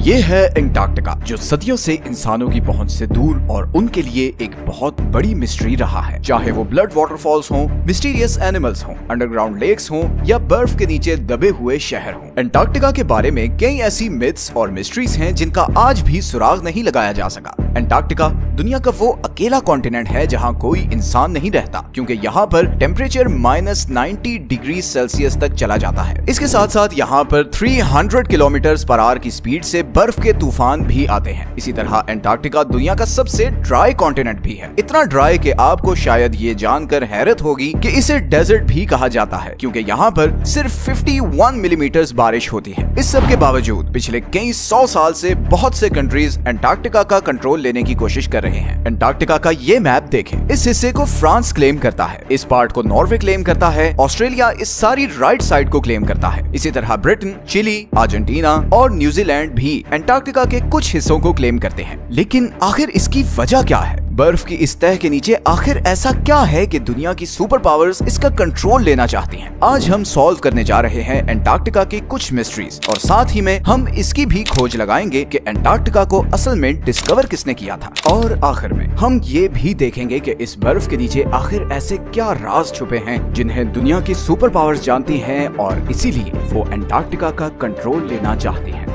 ये है एंटार्क्टिका, जो सदियों से इंसानों की पहुंच से दूर और उनके लिए एक बहुत बड़ी मिस्ट्री रहा है। चाहे वो ब्लड वाटरफॉल्स हों, मिस्टीरियस एनिमल्स हों, अंडरग्राउंड लेक्स हों या बर्फ के नीचे दबे हुए शहर हों, एंटार्क्टिका के बारे में कई ऐसी मिथ्स और मिस्ट्रीज हैं जिनका आज भी सुराग नहीं लगाया जा सका। एंटार्क्टिका दुनिया का वो अकेला कॉन्टिनेंट है जहाँ कोई इंसान नहीं रहता, क्योंकि यहाँ पर टेम्परेचर -90 डिग्री सेल्सियस तक चला जाता है। इसके साथ साथ यहाँ पर 300 किलोमीटर/आवर की स्पीड से बर्फ के तूफान भी आते हैं। इसी तरह एंटार्क्टिका दुनिया का सबसे ड्राई कॉन्टिनेंट भी है। इतना ड्राई कि आपको शायद ये जानकर हैरत होगी कि इसे डेजर्ट भी कहा जाता है, क्योंकि यहाँ पर सिर्फ 51 मिलीमीटर बारिश होती है। इस सब के बावजूद पिछले कई 100 साल से बहुत से कंट्रीज एंटार्क्टिका का कंट्रोल लेने की कोशिश कर रहे हैं। एंटार्क्टिका का ये मैप देखें। इस हिस्से को फ्रांस क्लेम करता है, इस पार्ट को नॉर्वे क्लेम करता है, ऑस्ट्रेलिया इस सारी राइट साइड को क्लेम करता है। इसी तरह ब्रिटेन, चिली, अर्जेंटीना और न्यूजीलैंड भी एंटार्क्टिका के कुछ हिस्सों को क्लेम करते हैं। लेकिन आखिर इसकी वजह क्या है? बर्फ की इस तह के नीचे आखिर ऐसा क्या है कि दुनिया की सुपर पावर्स इसका कंट्रोल लेना चाहती हैं? आज हम सॉल्व करने जा रहे हैं एंटार्क्टिका की कुछ मिस्ट्रीज, और साथ ही में हम इसकी भी खोज लगाएंगे कि एंटार्क्टिका को असल में डिस्कवर किसने किया था। और आखिर में हम ये भी देखेंगे कि इस बर्फ के नीचे आखिर ऐसे क्या राज छुपे हैं जिन्हें दुनिया की सुपर पावर्स जानती हैं और इसीलिए वो एंटार्क्टिका का कंट्रोल लेना चाहती हैं।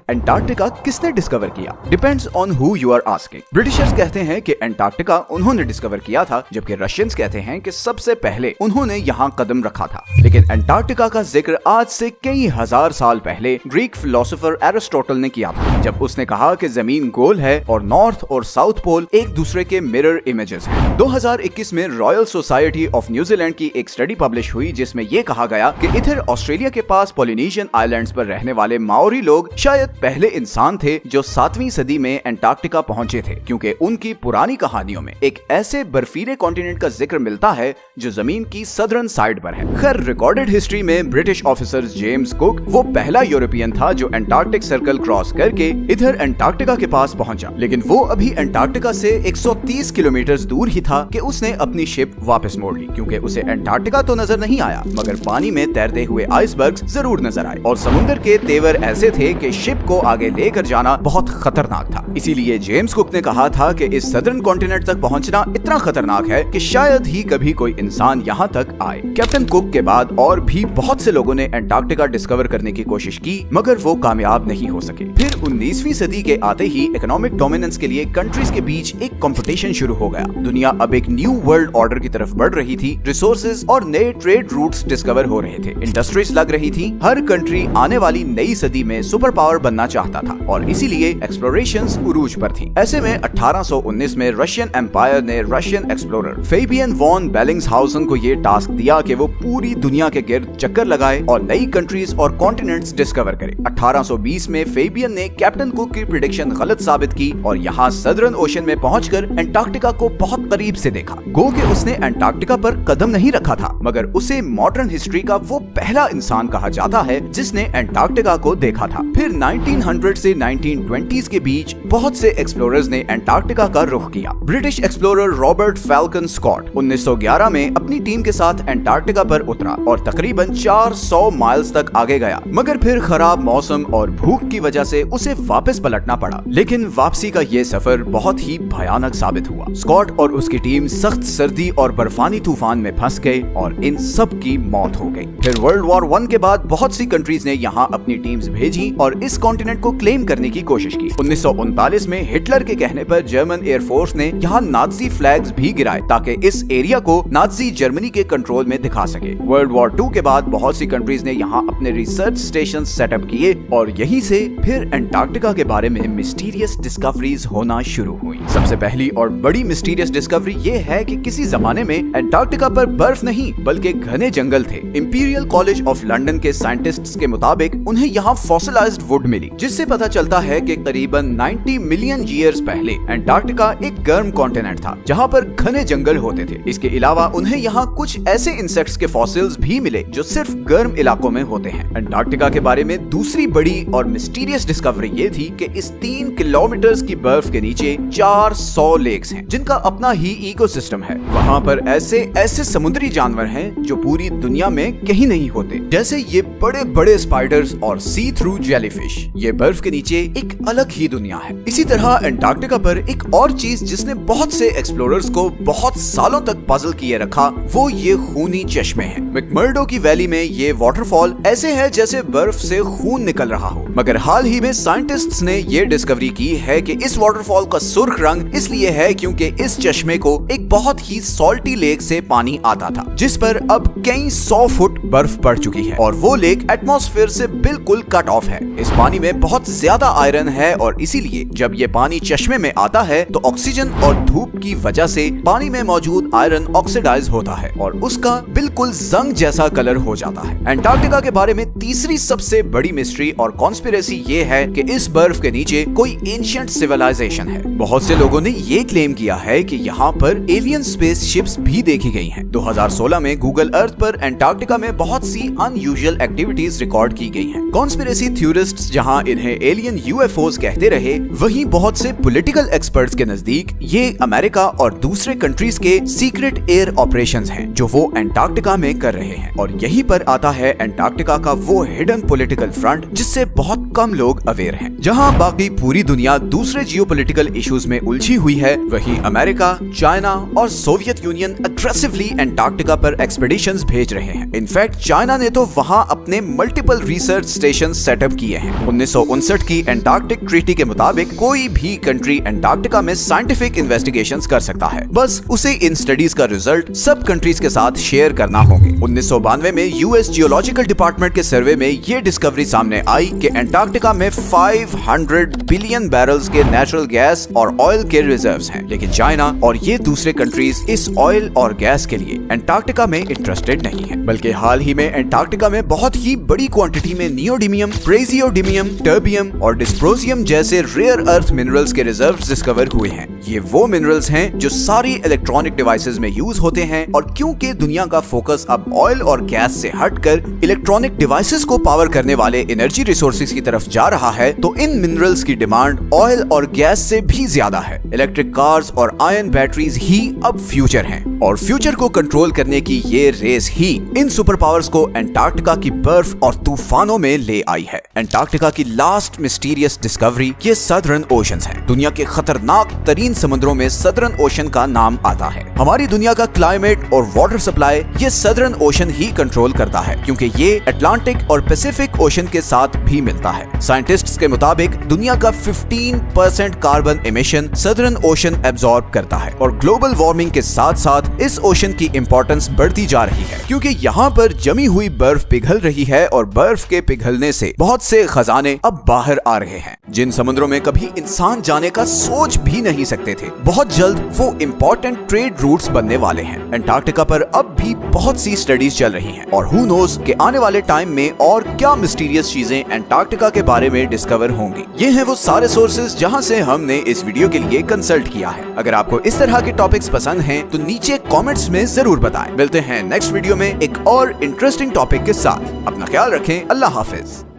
एंटार्क्टिका किसने डिस्कवर किया? Depends on who you are asking. Britishers कहते हैं कि एंटार्क्टिका उन्होंने डिस्कवर किया था, जबकि रशियंस कहते हैं कि सबसे पहले उन्होंने यहाँ कदम रखा था। लेकिन एंटार्क्टिका का जिक्र आज से कई हजार साल पहले ग्रीक फिलोसोफर एरिस्टोटल ने किया था, जब उसने कहा कि जमीन गोल है और नॉर्थ और साउथ पोल एक दूसरे के मिरर इमेजेस हैं। 2021 में रॉयल सोसाइटी ऑफ न्यूजीलैंड की एक स्टडी पब्लिश हुई, जिसमें ये कहा गया कि इधर ऑस्ट्रेलिया के पास पॉलिनेशियन आइलैंड्स पर रहने वाले माओरी लोग शायद पहले इंसान थे जो 7वीं सदी में एंटार्क्टिका पहुंचे थे, क्योंकि उनकी पुरानी कहानियों में एक ऐसे बर्फीले कॉन्टिनेंट का जिक्र मिलता है जो जमीन की सदर्न साइड पर है। खैर, रिकॉर्डेड हिस्ट्री में ब्रिटिश ऑफिसर जेम्स कुक वो पहला यूरोपियन था जो एंटार्क्टिक सर्कल क्रॉस करके इधर एंटार्क्टिका के पास पहुंचा। लेकिन वो अभी एंटार्क्टिका से 130 किलोमीटर दूर ही था कि उसने अपनी शिप वापस मोड़ ली, क्योंकि उसे एंटार्क्टिका तो नजर नहीं आया, मगर पानी में तैरते हुए आइसबर्ग्स जरूर नजर आए, और समुद्र के तेवर ऐसे थे कि शिप को आगे लेकर जाना बहुत खतरनाक था। इसीलिए जेम्स कुक ने कहा था कि इस सदर्न कॉन्टिनेंट तक पहुंचना इतना खतरनाक है कि शायद ही कभी कोई इंसान यहाँ तक आए। कैप्टन कुक के बाद और भी बहुत से लोगों ने एंटार्क्टिका डिस्कवर करने की कोशिश की, मगर वो कामयाब नहीं हो सके। फिर 19वीं सदी के आते ही इकोनॉमिक डोमिनेंस के लिए कंट्रीज के बीच एक कंपटीशन शुरू हो गया। दुनिया अब एक न्यू वर्ल्ड ऑर्डर की तरफ बढ़ रही थी। रिसोर्सेज और नए ट्रेड रूट्स डिस्कवर हो रहे थे, इंडस्ट्रीज लग रही थी। हर कंट्री आने वाली नई सदी में सुपर पावर बनना चाहता था, और इसीलिए एक्सप्लोरेशंस उरूज पर थी। ऐसे में 1819 में रशियन एम्पायर ने रशियन एक्सप्लोरर फेबियन वॉन बेलिंग्सहाउसन को ये टास्क दिया कि वो पूरी दुनिया के गिर्द चक्कर लगाए और नई कंट्रीज और कॉन्टिनेंट्स डिस्कवर करे। 1820 में फेबियन ने कैप्टन कुक की प्रेडिक्शन गलत साबित की और यहाँ सदर्न ओशन में पहुंचकर एंटार्क्टिका को बहुत करीब से देखा। गो के उसने एंटार्क्टिका पर कदम नहीं रखा था, मगर उसे मॉडर्न हिस्ट्री का वो पहला इंसान कहा जाता है जिसने एंटार्क्टिका को देखा था। फिर 1900 से 1920s के बीच बहुत से एक्सप्लोरर्स ने एंटार्क्टिका का रुख किया। British explorer Robert Falcon Scott 1911 में अपनी टीम के साथ एंटार्क्टिका पर उतरा और तकरीबन 400 माइल्स तक आगे गया, मगर फिर खराब मौसम और भूख की वजह से उसे वापस पलटना पड़ा। लेकिन वापसी का ये सफर बहुत ही भयानक साबित हुआ। स्कॉट और उसकी टीम सख्त सर्दी और बर्फानी तूफान में फंस गए और इन सब की मौत हो गई। फिर वर्ल्ड वॉर 1 के बाद बहुत सी कंट्रीज ने यहाँ अपनी टीम्स भेजी और इस कॉन्टिनेंट को क्लेम करने की कोशिश की। 1939 में हिटलर के कहने पर जर्मन एयरफोर्स ने यहाँ नाजी फ्लैग्स भी गिराए ताकि इस एरिया को नाजी जर्मनी के कंट्रोल में दिखा सके। वर्ल्ड वॉर 2 के बाद बहुत सी कंट्रीज ने यहाँ अपने रिसर्च स्टेशन सेटअप किए और यहीं से फिर एंटार्क्टिका के बारे में मिस्टीरियस डिस्कवरीज होना शुरू हुई। सबसे पहली और बड़ी मिस्टीरियस डिस्कवरी ये है कि किसी जमाने में एंटार्क्टिका पर बर्फ नहीं बल्कि घने जंगल थे। इंपीरियल कॉलेज ऑफ लंदन के साइंटिस्ट्स के मुताबिक उन्हें यहाँ फॉसिलाइज्ड वुड मिली, जिससे पता चलता है कि करीबन 90 मिलियन ईयर्स पहले एंटार्क्टिका एक गर्म कॉन्टिनेंट था जहाँ पर घने जंगल होते थे। इसके अलावा उन्हें यहाँ कुछ ऐसे इंसेक्ट्स के फॉसिल्स भी मिले जो सिर्फ गर्म इलाकों में होते हैं। एंटार्क्टिका के बारे में दूसरी बड़ी और मिस्टीरियस डिस्कवरी ये थी कि इस 3 किलोमीटर की बर्फ के नीचे 400 लेक्स हैं जिनका अपना ही इकोसिस्टम है। वहाँ पर ऐसे समुद्री जानवर हैं जो पूरी दुनिया में कहीं नहीं होते, जैसे ये बड़े बड़े स्पाइडर्स और सी थ्रू जेलीफिश। ये बर्फ के नीचे एक अलग ही दुनिया है। इसी तरह अंटार्कटिका पर एक और चीज जिसने बहुत से एक्सप्लोरर्स को बहुत सालों तक पजल किए रखा, वो ये खूनी चश्मे हैं। मैकमर्डो की वैली में ये वाटरफॉल ऐसे है जैसे बर्फ से खून निकल रहा हो। मगर हाल ही में साइंटिस्ट्स ने ये डिस्कवरी की है कि इस वाटरफॉल का सुर्ख रंग इसलिए है क्योंकि इस चश्मे को एक बहुत ही सॉल्टी लेक से पानी आता था, जिस पर अब कई 100 फुट बर्फ पड़ चुकी है और वो लेक एटमॉस्फेयर से बिल्कुल कट ऑफ है। इस पानी में बहुत ज्यादा आयरन है और इसीलिए जब ये पानी चश्मे में आता है तो ऑक्सीजन और धूप की वजह से पानी में मौजूद आयरन ऑक्सीडाइज होता है और उसका बिल्कुल जंग जैसा कलर हो जाता है। अंटार्कटिका के बारे में तीसरी सबसे बड़ी मिस्ट्री और कॉन्स्पिरेसी ये है कि इस बर्फ के नीचे कोई एंशिएंट सिविलाइजेशन है। बहुत से लोगों ने ये क्लेम किया है कि यहाँ पर एलियन स्पेस शिप्स भी देखी गई हैं। 2016 में गूगल अर्थ पर अंटार्कटिका में बहुत सी अनयूजुअल एक्टिविटीज रिकॉर्ड की गई हैं। कॉन्स्पिरेसी थ्योरिस्ट्स जहाँ इन्हें एलियन यूएफओज कहते रहे, वहीं बहुत से पॉलिटिकल एक्सपर्ट्स के नजदीक ये अमेरिका और दूसरे कंट्रीज के सीक्रेट एयर ऑपरेशंस हैं जो वो अंटार्कटिका में कर रहे हैं। और यहीं पर आता है अंटार्कटिका का वो हिडन पॉलिटिकल फ्रंट जिससे बहुत कम लोग अवेयर हैं। जहां बाकी पूरी दुनिया दूसरे जियोपॉलिटिकल इश्यूज में उलझी हुई है, वहीं अमेरिका, चाइना और सोवियत यूनियन अग्रेसिवली अंटार्कटिका पर एक्सपेडिशंस भेज रहे हैं। इनफैक्ट चाइना ने तो वहां अपने मल्टीपल रिसर्च स्टेशन सेटअप किए हैं। 1959 की अंटार्कटिक ट्रीटी के मुताबिक कोई भी कंट्री अंटार्कटिका में साइंटिफिक इन्वेस्टिगेशंस कर सकता है, बस उसे इन स्टडीज का रिजल्ट सब कंट्रीज के साथ शेयर करना होंगे। 1992 में यूएस जियोलॉजिकल डिपार्टमेंट के सर्वे में ये डिस्कवरी सामने आई कि अंटार्कटिका में 500 बिलियन बैरल्स के नेचुरल गैस और ऑयल के रिजर्व्स हैं, लेकिन चाइना और ये दूसरे कंट्रीज इस ऑयल और गैस के लिए अंटार्कटिका में इंटरेस्टेड नहीं है। बल्कि हाल ही में अंटार्कटिका में बहुत ही बड़ी क्वांटिटी में नियोडिमियम, प्रेजियोडिमियम, टर्बियम और डिस्प्रोजियम जैसे रेयर अर्थ मिनरल्स के रिजर्व्स डिस्कवर हुए हैं। ये वो मिनरल्स हैं जो सारी इलेक्ट्रॉनिक डिवाइसेस में यूज होते हैं और क्योंकि दुनिया का फोकस अब ऑयल और गैस से हटकर इलेक्ट्रॉनिक डिवाइसेस को पावर करने वाले एनर्जी रिसोर्सेज की तरफ जा रहा है, तो इन मिनरल्स की डिमांड ऑयल और गैस से भी ज्यादा है। इलेक्ट्रिक कार्स और आयन बैटरीज ही अब फ्यूचर हैं और फ्यूचर को कंट्रोल करने की ये रेस ही इन सुपर पावर्स को अंटार्कटिका की बर्फ और तूफानों में ले आई है। अंटार्कटिका की लास्ट मिस्टीरियस डिस्कवरी ये सदर्न ओशंस है। दुनिया के खतरनाक तरीन समुद्रों में सदर्न ओशन का नाम आता है। हमारी दुनिया का क्लाइमेट और वाटर सप्लाई ये सदर्न ओशन ही कंट्रोल करता है, क्योंकि ये अटलांटिक और पैसिफिक ओशन के साथ भी मिलता है। साइंटिस्ट्स के मुताबिक दुनिया का 15% carbon emission southern ocean absorb करता है और ग्लोबल वार्मिंग के साथ साथ इस ओशन की इंपॉर्टेंस बढ़ती जा रही है, क्योंकि यहाँ पर जमी हुई बर्फ पिघल रही है और बर्फ के पिघलने से बहुत से खजाने अब बाहर आ रहे हैं जिन समुद्रों में कभी इंसान जाने का सोच भी नहीं सकते थे। बहुत जल्द वो इम्पोर्टेंट ट्रेड रूट्स बनने वाले हैं। अंटार्कटिका पर अब भी बहुत सी स्टडीज चल रही हैं और हु नोस कि आने वाले टाइम में और क्या मिस्टीरियस चीजें अंटार्कटिका के बारे में डिस्कवर होंगी। ये हैं वो सारे सोर्सेज जहां से हमने इस वीडियो के लिए कंसल्ट किया है। अगर आपको इस तरह के टॉपिक्स पसंद हैं तो नीचे कमेंट्स में जरूर बताएं। मिलते हैं नेक्स्ट वीडियो में एक और इंटरेस्टिंग टॉपिक के साथ। अपना ख्याल रखें। अल्लाह हाफिज।